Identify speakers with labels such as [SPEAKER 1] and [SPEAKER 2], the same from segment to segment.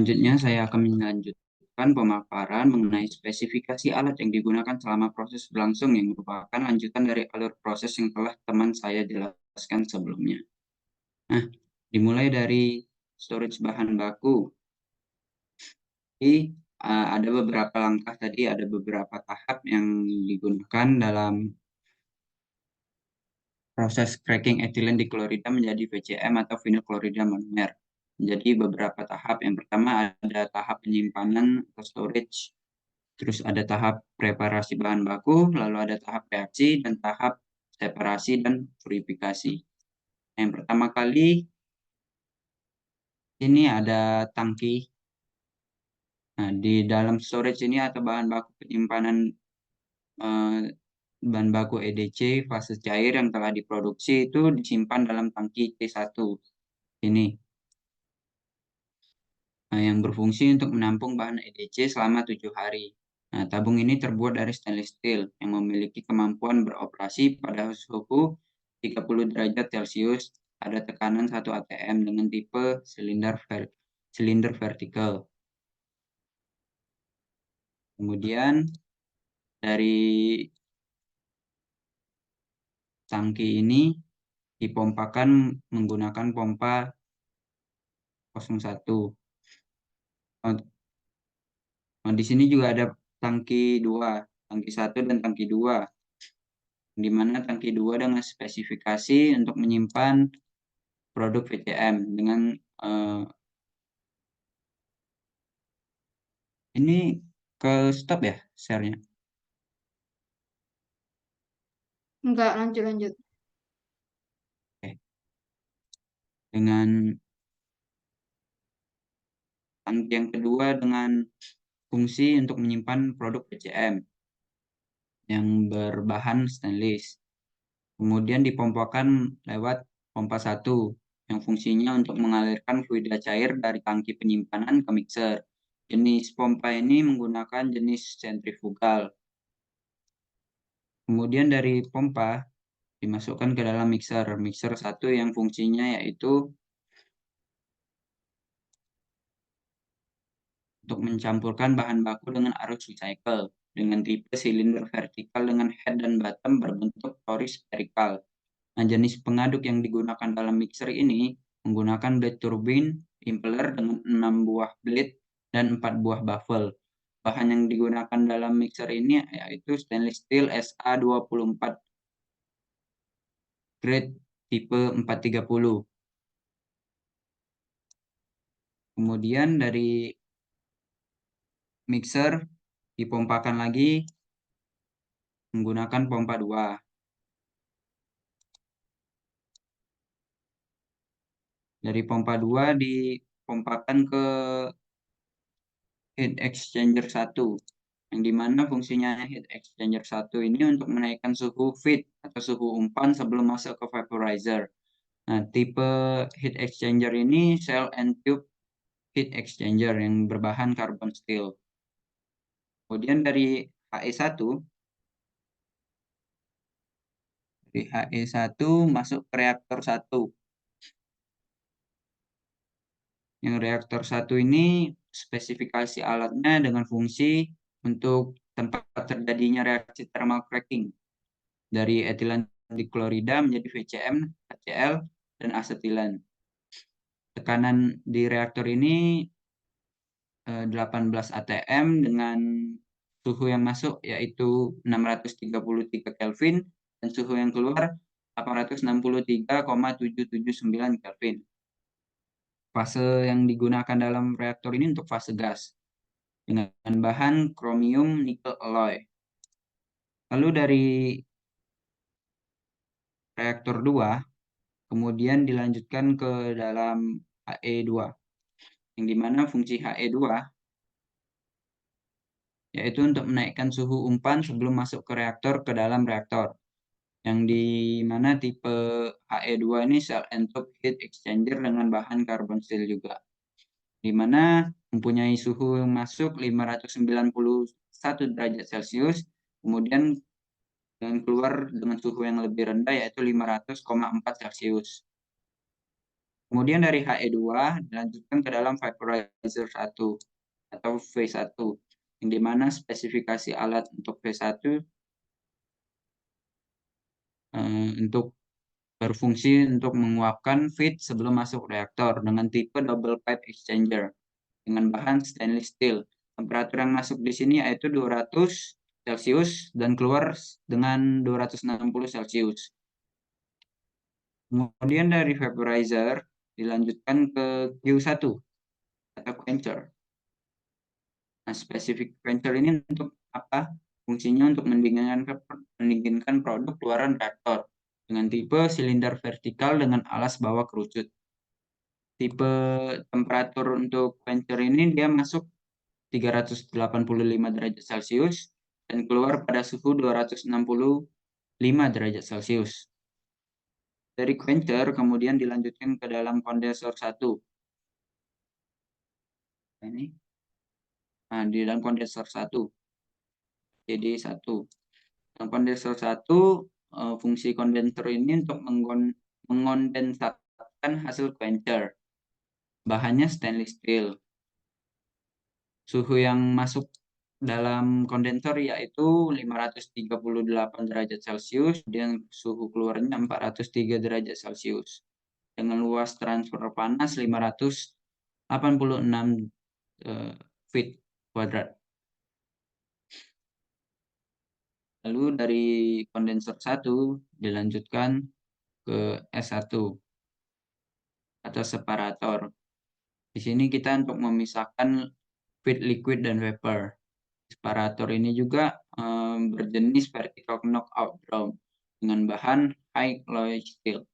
[SPEAKER 1] Selanjutnya, saya akan melanjutkan pemaparan mengenai spesifikasi alat yang digunakan selama proses berlangsung yang merupakan lanjutan dari alur proses yang telah teman saya jelaskan sebelumnya. Nah, dimulai dari storage bahan baku. Jadi, ada beberapa langkah tadi, ada beberapa tahap yang digunakan dalam proses cracking etilen diklorida menjadi VCM atau vinyl klorida monomer. Jadi beberapa tahap. Yang pertama ada tahap penyimpanan atau storage, terus ada tahap preparasi bahan baku, lalu ada tahap reaksi dan tahap separasi dan purifikasi. Yang pertama kali ini ada tangki. Nah, di dalam storage ini atau bahan baku penyimpanan eh, bahan baku EDC fase cair yang telah diproduksi itu disimpan dalam tangki T1 ini. Nah, yang berfungsi untuk menampung bahan EDC selama 7 hari. Nah, tabung ini terbuat dari stainless steel yang memiliki kemampuan beroperasi pada suhu 30 derajat Celcius, ada tekanan 1 atm dengan tipe silinder vertikal. Kemudian dari tangki ini dipompakan menggunakan pompa 01. Nah, di sini juga ada tangki 2, tangki 1 dan tangki 2. Di mana tangki 2 dengan spesifikasi untuk menyimpan produk VCM dengan ini ke stop ya share-nya.
[SPEAKER 2] Enggak, lanjut.
[SPEAKER 1] Oke. Dengan tangki yang kedua dengan fungsi untuk menyimpan produk VCM yang berbahan stainless. Kemudian dipompakan lewat pompa 1 yang fungsinya untuk mengalirkan fluida cair dari tangki penyimpanan ke mixer. Jenis pompa ini menggunakan jenis sentrifugal. Kemudian dari pompa dimasukkan ke dalam mixer. Mixer 1 yang fungsinya yaitu untuk mencampurkan bahan baku dengan arus recycle dengan tipe silinder vertikal dengan head dan bottom berbentuk tori spherical. Nah, jenis pengaduk yang digunakan dalam mixer ini menggunakan blade turbine impeller dengan 6 buah blade dan 4 buah baffle. Bahan yang digunakan dalam mixer ini yaitu stainless steel SA24 grade tipe 430. Kemudian dari mixer dipompakan lagi menggunakan pompa 2. Dari pompa 2 dipompakan ke heat exchanger 1, yang dimana fungsinya heat exchanger 1 ini untuk menaikkan suhu feed atau suhu umpan sebelum masuk ke vaporizer. Nah, tipe heat exchanger ini cell and tube heat exchanger yang berbahan carbon steel. Kemudian dari HE1, masuk ke reaktor 1. Yang reaktor 1 ini spesifikasi alatnya dengan fungsi untuk tempat terjadinya reaksi thermal cracking dari etilen diklorida menjadi VCM, HCl, dan asetilen. Tekanan di reaktor ini 18 atm dengan suhu yang masuk yaitu 633 Kelvin dan suhu yang keluar 863,779 Kelvin. Fase yang digunakan dalam reaktor ini untuk fase gas dengan bahan kromium nikel alloy. Lalu dari reaktor 2 kemudian dilanjutkan ke dalam HE2, yang dimana fungsi HE2 yaitu untuk menaikkan suhu umpan sebelum masuk ke reaktor ke dalam reaktor, yang dimana tipe HE2 ini cell and tube heat exchanger dengan bahan carbon steel juga, dimana mempunyai suhu yang masuk 591 derajat Celcius, kemudian dan keluar dengan suhu yang lebih rendah yaitu 500,4 Celcius. Kemudian dari HE2 dilanjutkan ke dalam vaporizer 1 atau V1, yang dimana spesifikasi alat untuk V1 untuk berfungsi untuk menguapkan feed sebelum masuk reaktor dengan tipe double pipe exchanger dengan bahan stainless steel. Temperatur yang masuk di sini yaitu 200 Celcius dan keluar dengan 260 Celcius. Kemudian dari vaporizer dilanjutkan ke Q1 atau quencher. Nah, spesifik quencher ini untuk apa? Fungsinya untuk mendinginkan produk keluaran reaktor dengan tipe silinder vertikal dengan alas bawah kerucut. Tipe temperatur untuk quencher ini dia masuk 385 derajat Celcius dan keluar pada suhu 265 derajat Celcius. Dari quencher kemudian dilanjutkan ke dalam kondensor 1. Ini. Nah, di dalam kondensor 1. Jadi 1. Dalam kondensor 1, fungsi kondensor ini untuk mengondensatkan hasil quencher. Bahannya stainless steel. Suhu yang masuk dalam kondensor yaitu 538 derajat Celcius dan suhu keluarnya 403 derajat Celcius. Dengan luas transfer panas 586 feet kuadrat. Lalu dari kondensor 1 dilanjutkan ke S1 atau separator. Di sini kita untuk memisahkan feed liquid dan vapor. Separator ini juga berjenis vertical knockout drum dengan bahan high alloy steel.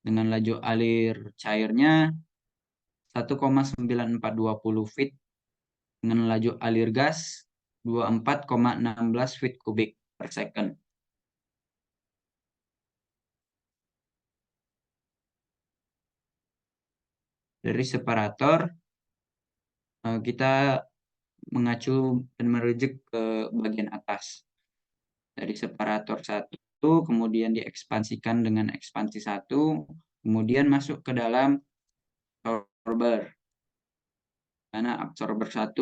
[SPEAKER 1] Dengan laju alir cairnya 1,9420 feet dengan laju alir gas 24,16 feet kubik per second. Dari separator kita mengacu dan merujuk ke bagian atas. Dari separator 1 kemudian diekspansikan dengan ekspansi 1, kemudian masuk ke dalam absorber. Karena absorber 1,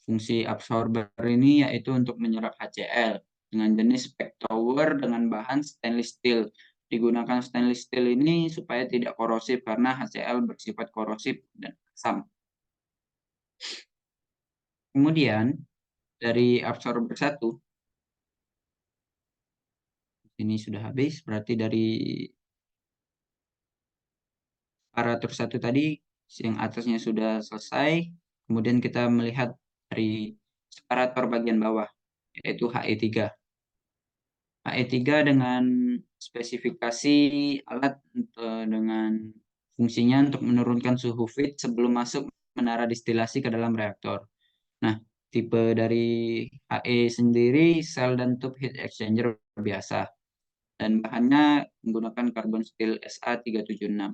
[SPEAKER 1] fungsi absorber ini yaitu untuk menyerap HCl dengan jenis pack tower dengan bahan stainless steel. Digunakan stainless steel ini supaya tidak korosif karena HCl bersifat korosif dan asam. Kemudian dari absorber 1 ini sudah habis, berarti dari separator 1 tadi yang atasnya sudah selesai. Kemudian kita melihat dari separator bagian bawah yaitu HE3. HE3 dengan spesifikasi alat dengan fungsinya untuk menurunkan suhu feed sebelum masuk menara distilasi ke dalam reaktor. Nah, tipe dari HE sendiri cell dan tube heat exchanger biasa dan bahannya menggunakan karbon steel SA376.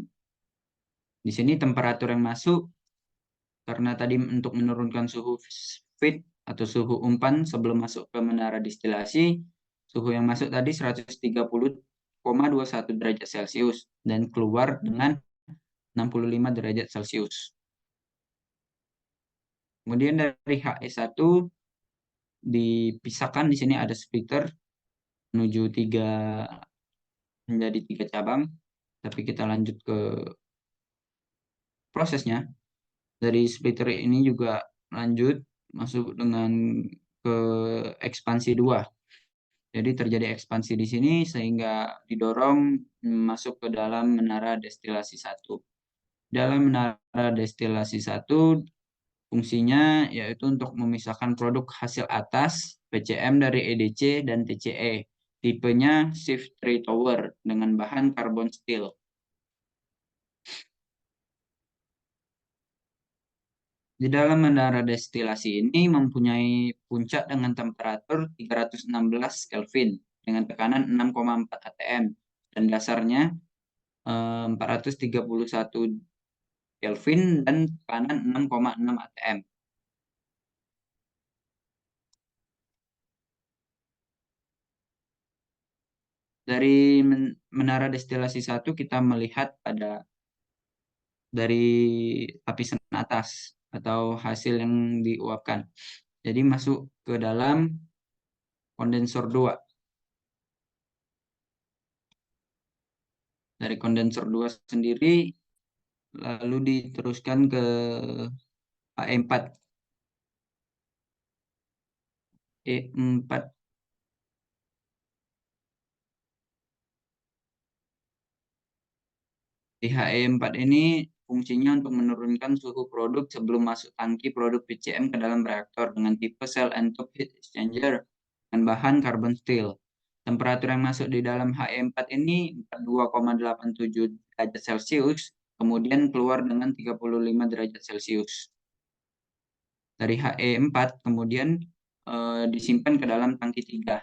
[SPEAKER 1] Di sini temperatur yang masuk karena tadi untuk menurunkan suhu feed atau suhu umpan sebelum masuk ke menara distilasi, suhu yang masuk tadi 130,21 derajat Celcius dan keluar dengan 65 derajat Celcius. Kemudian dari HE1 dipisahkan, di sini ada splitter menuju menjadi 3 cabang. Tapi kita lanjut ke prosesnya. Dari splitter ini juga lanjut masuk dengan ke ekspansi 2. Jadi terjadi ekspansi di sini sehingga didorong masuk ke dalam menara destilasi 1. Dalam menara destilasi 1 fungsinya yaitu untuk memisahkan produk hasil atas PCM dari EDC dan TCE. Tipenya shift tray tower dengan bahan carbon steel. Di dalam menara destilasi ini mempunyai puncak dengan temperatur 316 Kelvin dengan tekanan 6,4 atm dan dasarnya 431 Kelvin dan tekanan 6,6 atm. Dari menara destilasi satu kita melihat pada dari lapisan atas atau hasil yang diuapkan. Jadi masuk ke dalam kondensor 2. Dari kondensor 2 sendiri lalu diteruskan ke HE4. E4 di HE4 ini fungsinya untuk menurunkan suhu produk sebelum masuk tangki produk PCM ke dalam reaktor dengan tipe cell and tube heat exchanger dengan bahan carbon steel. Temperatur yang masuk di dalam HE4 ini 42,87 derajat Celcius, kemudian keluar dengan 35 derajat Celcius. Dari HE4 kemudian disimpan ke dalam tangki 3.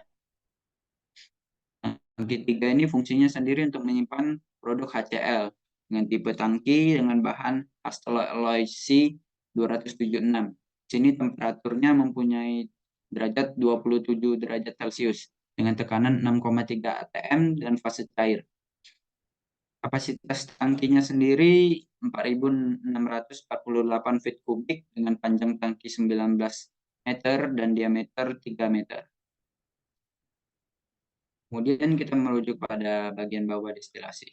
[SPEAKER 1] Tangki 3 ini fungsinya sendiri untuk menyimpan produk HCl dengan tipe tangki dengan bahan Hastelloy C 276. Di sini temperaturnya mempunyai derajat 27 derajat Celcius dengan tekanan 6,3 atm dan fase cair. Kapasitas tangkinya sendiri 4.648 feet kubik dengan panjang tangki 19 meter dan diameter 3 meter. Kemudian kita merujuk pada bagian bawah destilasi.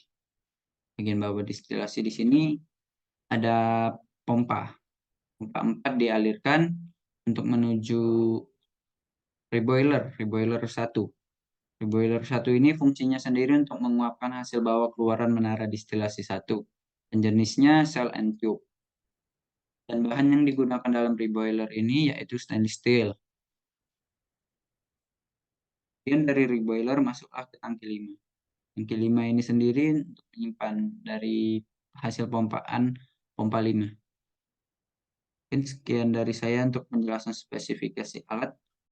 [SPEAKER 1] Bagian bawah destilasi di sini ada pompa. Pompa 4 dialirkan untuk menuju reboiler 1. Reboiler 1 ini fungsinya sendiri untuk menguapkan hasil bawah keluaran menara destilasi 1. Dan jenisnya cell and tube. Dan bahan yang digunakan dalam reboiler ini yaitu stainless steel. Kemudian dari reboiler masuklah ke tangki 5. Tangki 5 ini sendiri untuk menyimpan dari hasil pompaan pompa 5. Mungkin sekian dari saya untuk penjelasan spesifikasi alat.